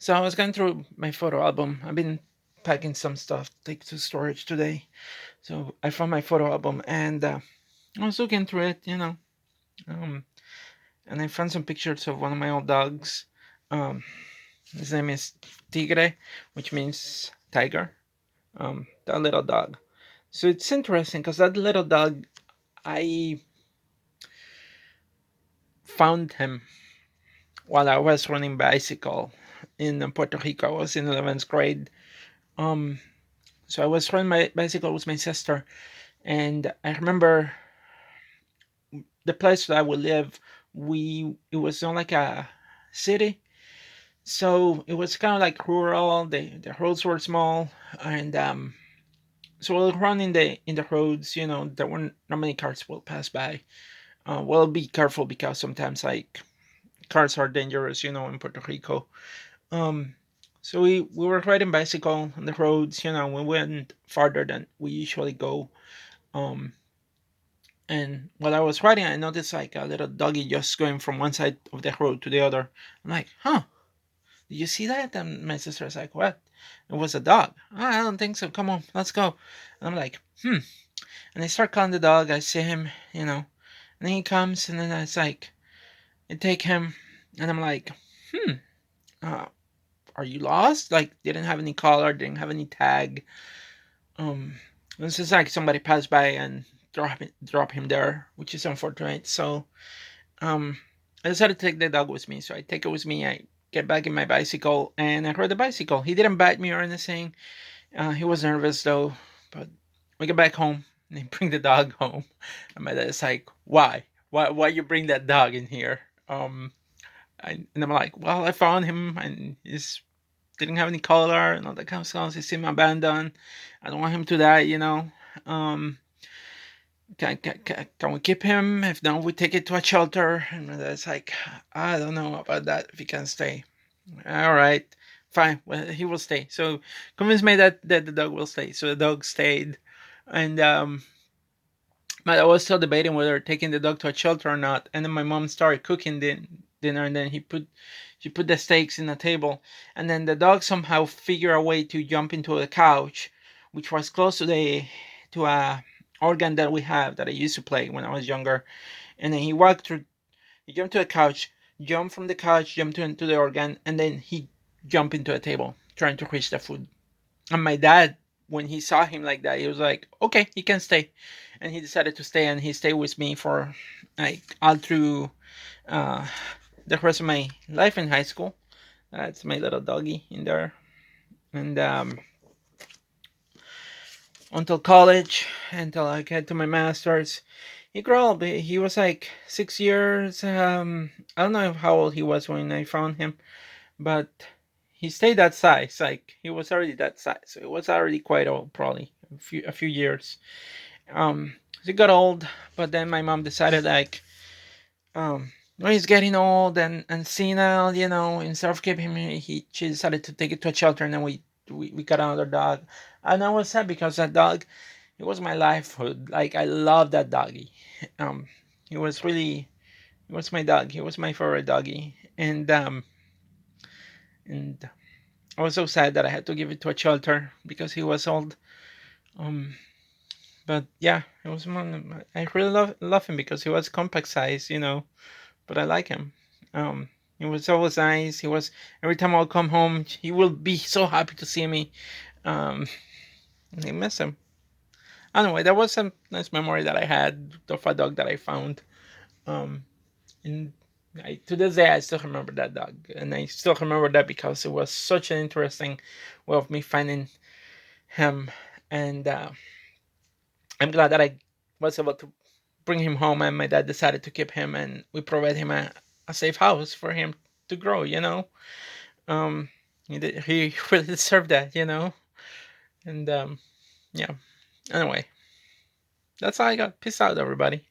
So I was going through my photo album. I've been packing some stuff to take to storage today. So I found my photo album and I was looking through it, um, and I found some pictures of one of my old dogs. Um, his name is Tigre, which means tiger. That little dog. So it's interesting because that little dog, I found him while I was running bicycle in Puerto Rico. I was in 11th grade. Um, so I was riding my bicycle with my sister, and I remember the place that I would live. It was not like a city, so it was kind of like rural. The roads were small, and so we'll run in the roads. There weren't not many cars will pass by. Well, be careful because sometimes like cars are dangerous. In Puerto Rico. Um, so we were riding bicycle on the roads. We went farther than we usually go. Um, And while I was riding, I noticed like a little doggy just going from one side of the road to the other. I'm like, huh, did you see that? And my sister's like, what? It was a dog. "Oh, I don't think so. Come on, let's go." And I'm like, hmm. And I start calling the dog. I see him. And then he comes, and then it's like, I take him, and I'm like, hmm, uh, are you lost? Like, didn't have any collar, didn't have any tag. Um, this is like somebody passed by and drop him there, which is unfortunate. So Um, I decided to take the dog with me, so I take it with me. I get back in my bicycle, and I rode the bicycle. He didn't bite me or anything. He was nervous though, but we get back home and I bring the dog home. And my dad's like, "Why? Why you bring that dog in here?" And I'm like, "Well, I found him, and he's didn't have any collar and all that kind of stuff. He seemed abandoned. I don't want him to die. Um, can we keep him? If not, we take it to a shelter." And my dad's like, "I don't know about that. If he can stay." All right, fine. Well, he will stay. So convince me that the dog will stay. So the dog stayed, and but I was still debating whether taking the dog to a shelter or not. And then my mom started cooking dinner, and then she put the steaks in the table, and then the dog somehow figured a way to jump into the couch, which was close to the to a organ that we have that I used to play when I was younger. And then he walked through. He jumped to the couch, jumped from the couch, jumped into the organ, and then he jumped into the table trying to reach the food. And my dad, when he saw him like that, he was like, "Okay, he can stay," and he decided to stay, and he stayed with me for like all through uh, the rest of my life in high school. That's my little doggy in there, and until college, until I get to my master's. He grew up. He was like 6 years. I don't know how old he was when I found him, but he stayed that size. Like he was already that size. So it was already quite old, probably a few years. He got old, but then my mom decided like, when he's getting old and senile, instead of keeping him, she decided to take it to a shelter, and then we got another dog, and I was sad because that dog, it was my life. Like I love that doggy. Um, he was really, he was my dog. He was my favorite doggy, and I was so sad that I had to give it to a shelter because he was old. Um, but yeah, it was one. I really love him because he was compact size. But I like him. He was always nice. He was every time I'll come home, he will be so happy to see me. Um, I miss him. Anyway, that was a nice memory that I had of a dog that I found. Um, and to this day, I still remember that dog, and I still remember that because it was such an interesting way of me finding him. And I'm glad that I was able to bring him home, and my dad decided to keep him, and we provide him a safe house for him to grow. Um, he really deserved that. And yeah. Anyway, that's all I got. Peace out, everybody.